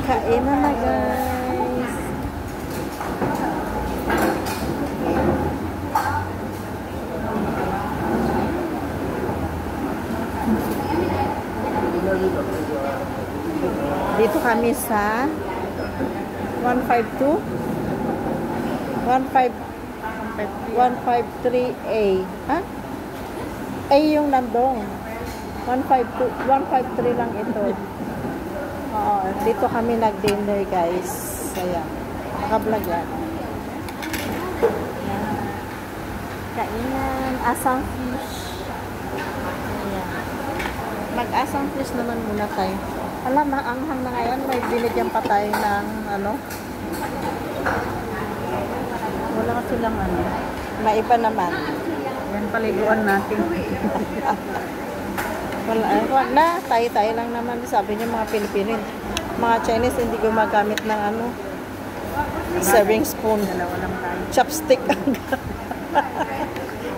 Kainan na guys. Dito kami sa 152 153A. Ha? A yung nandong. 152 153 lang ito. Oo, dito kami nag-dinner guys. Ayan. Naka-vlog yan. Kainan. Asang fish. Ayan. Mag-asang fish naman muna tayo. Alam, maanghang na ngayon. May binigyan pa tayo ng ano. Wala kasi lang ano. Maiba naman. Yan paliguan natin. Wala na. Tayo-tayo lang naman. Sabi niya mga Pilipino. Mga Chinese hindi gumagamit ng ano. Serving spoon. Dalawa lang tayo. Chopstick.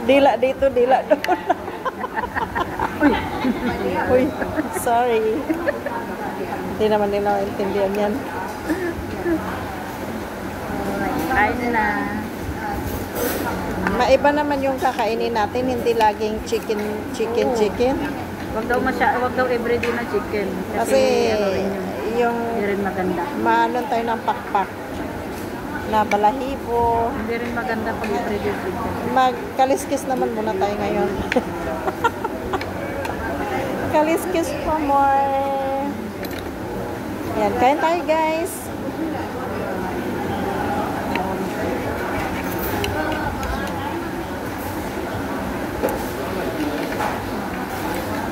Dila dito, dila doon. Uy! Uy, sorry. Hindi naman nila maintindihan yan. Kain na. Maiba naman yung kakainin natin, hindi laging chicken. Wag daw everyday na chicken. Kasi ano rin yung hindi rin maganda. maanon tayo ng pakpak na balahibo. Hindi rin maganda pag everyday chicken. Magkaliskis naman muna tayo ngayon. Kaliskis pa more. Yan, kain tayo guys.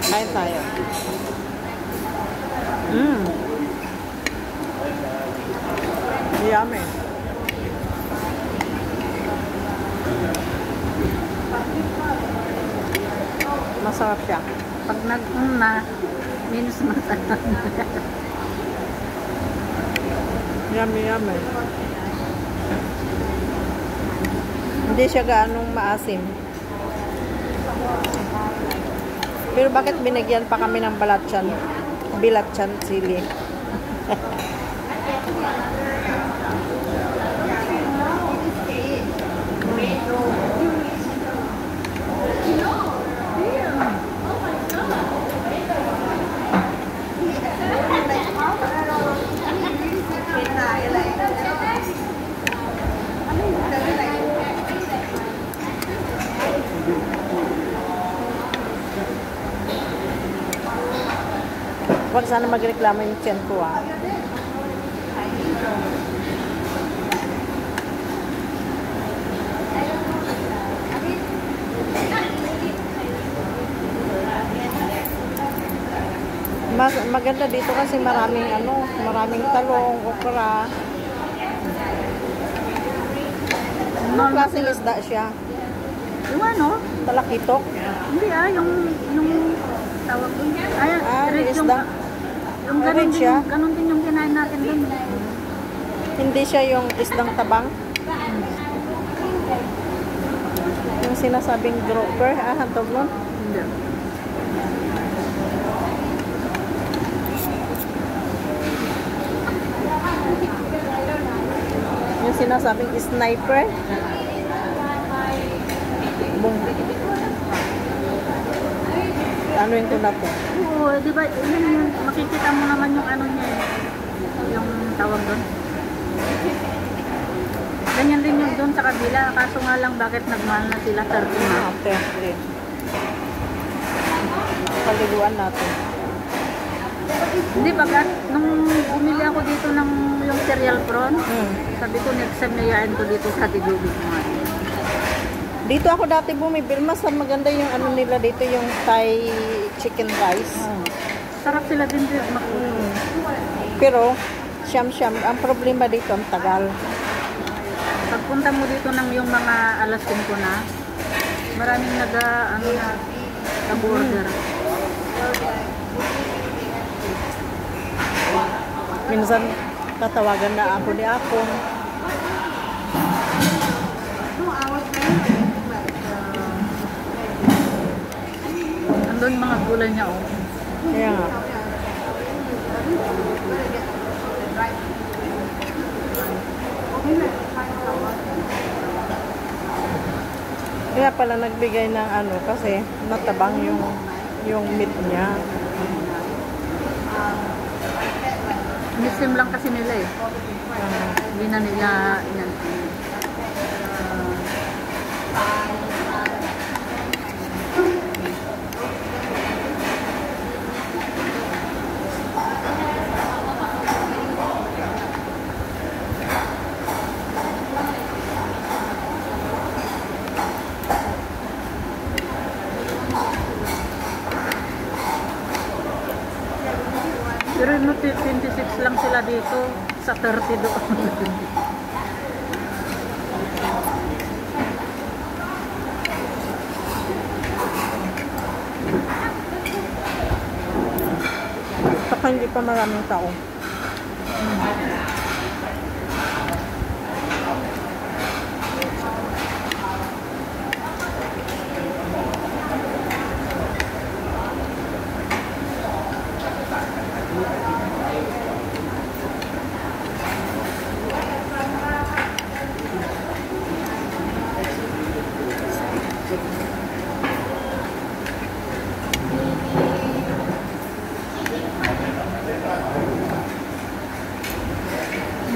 Kain tayo. Yummy. Masarap siya. Pag nag-na, minus masarap. Yummy, yummy. Hindi siya gaanong maasim. Pero bakit binigyan pa kami ng bilatchan sili? Huwag sana magreklamo yung tiyan ko ah. Maganda dito kasi maraming talong, okra. Anong klaseng isda siya? Yung ano? Talakitok? Hindi yung tawag doon. Red isda. Yung Red siya? ganun din yung kinain natin doon. Hindi siya yung isdang tabang? Yung sinasabing grouper? Hantog nun? Hindi. Yung sinasabing sniper? Boom. Anuin ko na to. Oo, di ba? Yun, makikita mo naman yung ano niya. Yung tawag doon. Ganyan din yung doon sa kabila. Kaso nga lang bakit nagmahal na sila 30 na. Okay. Paliguan natin. Hindi, nung bumili ako dito ng yung cereal prawn, sabi ko next time nayain ko dito sa Tigubig mga. Dito ako dati bumibili, mas maganda yung ano nila dito, yung Thai chicken rice. Sarap sila din dito. Pero, siyam-siyam, ang problema dito, ang tagal. Pagpunta mo dito ng yung mga alas 5 na, maraming nag-order. Minsan, tatawagan na ako ni Apong. Andun mga gulay niya, oh. Kaya nga. pala nagbigay ng ano kasi matabang yung meat niya. Misim lang kasi nila eh. Hindi na nila yan. Pero no, 26 lang sila dito sa 30 doon. Saka hindi pa maraming tao.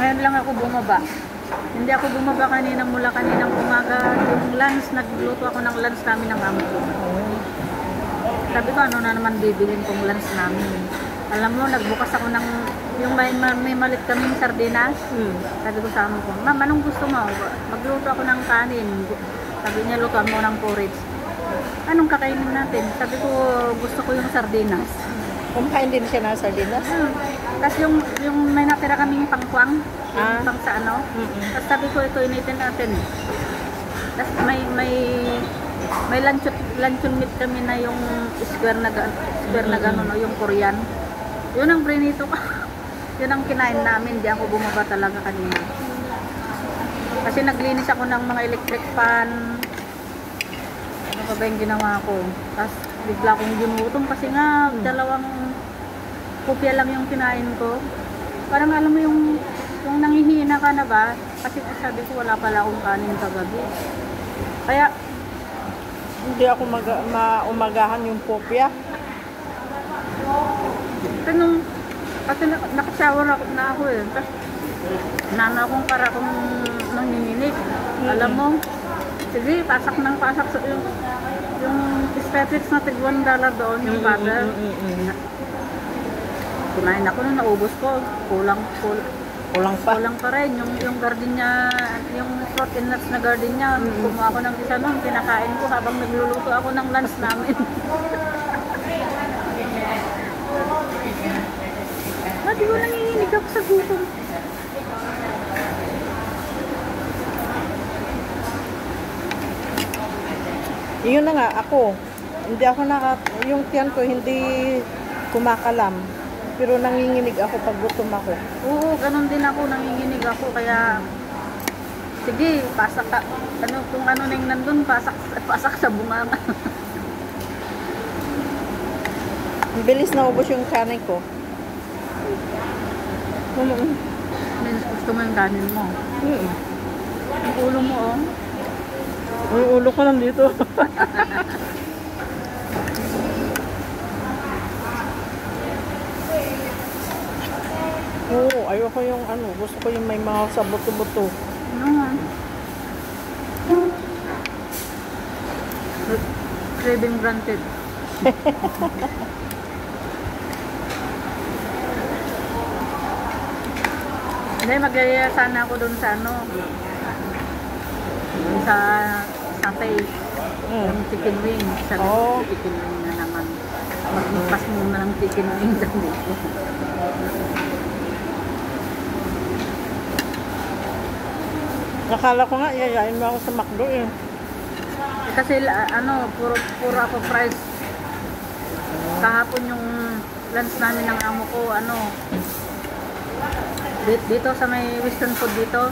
Ngayon lang ako bumaba. Hindi ako bumaba mula kaninang umaga. Yung lunch, nagluto ako ng lunch namin ng amo ko. Sabi ko, ano na naman bibilin kong lunch namin. Alam mo, nagbukas ako ng, yung may malit kaming sardinas. Sabi ko sa amo ko, ma'am, anong gusto mo? Magluto ako ng kanin. Sabi niya, lutuan mo ng porridge. Anong kakainin natin? Sabi ko, gusto ko yung sardinas. Kumakain din siya ng sardinas. Tapos yung may natira kaming pangkwang, pang sa ano. Tapos sabi ko, ito initin natin. Tapos may luncheon meat kami na yung square na gano'n, no, yung Korean. Yun ang prinito ko. Yun ang kinain namin, di ako bumaba talaga kanina. Kasi naglinis ako ng mga electric fan. Ano pa ba yung ginawa ko? Tapos bigla akong ginutom kasi nga dalawang kopya lang yung kinain ko. Parang alam mo yung nanghihina ka na ba? Kasi sabi ko wala pala akong kanin kagabi. Kaya Hindi ako maumagahan yung popya. Kasi nakashower na ako eh. Tapos nana akong para akong nanginginig. Alam mo, sige, pasak sa yung statics na tig $1 doon, yung butter. Kumain ako nung naubos ko. Kulang pa rin. Yung gardenia, yung fruit and nuts na gardenia, kumuha ako ng isa nun, kinakain ko habang nagluluto ako ng lunch namin. Di ko nanginginig ako sa gutom. Yun na nga, ako. Hindi ako yung tiyan ko hindi kumakalam. Pero nanginginig ako pag gutom ako. Oo, ganun din ako, nanginginig ako. Kaya, sige, pasak ka. Kung ano nang nandun, pasak sa bunganga. Ang bilis na ubos yung kanin ko. Means gusto mo yung kanin mo. Ang ulo mo, oh. Yung ulo ko nandito. Oo, ayoko yung gusto ko yung may mga sa buto-buto. Ano nga? Craving granted. Hindi, mag-aya sana ako dun sa dun sa satay. Yung chicken wing. Sabi ko, chicken wing na naman. Magpas muna ng chicken wing dito. Nakala ko nga, yayain mo ako sa McDo eh. Kasi puro ako fries. Kahapon yung lunch namin ng amo ko, dito sa may Western food dito,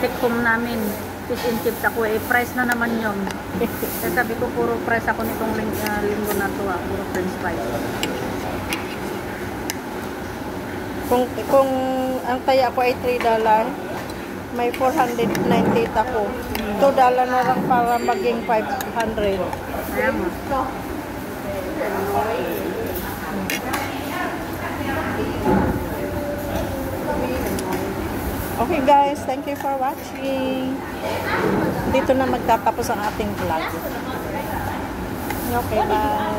take home namin, fish and chips ako eh, fries na naman yun. Kaya sabi ko, puro fries ako nitong linggo na to, puro french fries. Kung ang taya ko ay $3, may 498 ako. $2 na lang para maging 500. Kaya mo. Okay guys, thank you for watching. Dito na magtatapos ang ating vlog. Okay, bye.